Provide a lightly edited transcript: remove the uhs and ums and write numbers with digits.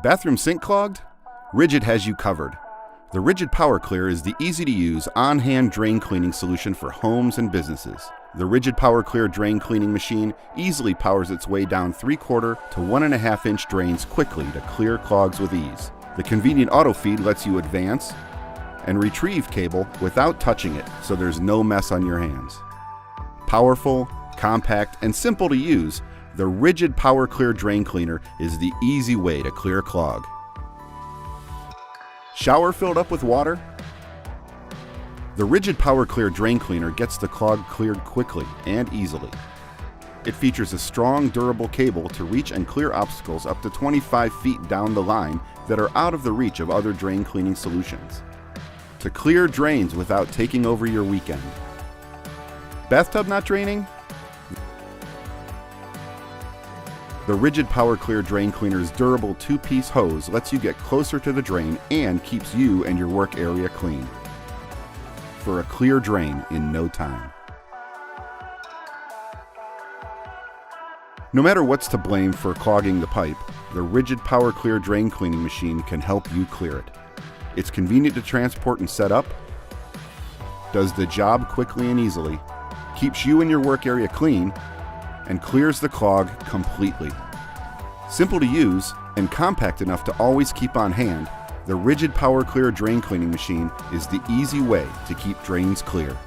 Bathroom sink clogged? RIDGID has you covered. The RIDGID PowerClear is the easy-to-use, on-hand drain cleaning solution for homes and businesses. The RIDGID PowerClear drain cleaning machine easily powers its way down 3/4 to 1.5 inch drains quickly to clear clogs with ease. The convenient Autofeed lets you advance and retrieve cable without touching it, so there's no mess on your hands. Powerful, compact, and simple to use, the RIDGID PowerClear drain cleaner is the easy way to clear a clog. Shower filled up with water? The RIDGID PowerClear drain cleaner gets the clog cleared quickly and easily. It features a strong, durable cable to reach and clear obstacles up to 25 feet down the line that are out of the reach of other drain cleaning solutions. To clear drains without taking over your weekend. Bathtub not draining? The RIDGID PowerClear drain cleaner's durable 2-piece hose lets you get closer to the drain and keeps you and your work area clean. For a clear drain in no time. No matter what's to blame for clogging the pipe, the RIDGID PowerClear drain cleaning machine can help you clear it. It's convenient to transport and set up, does the job quickly and easily, keeps you and your work area clean, and clears the clog completely. Simple to use and compact enough to always keep on hand, the RIDGID PowerClear drain cleaning machine is the easy way to keep drains clear.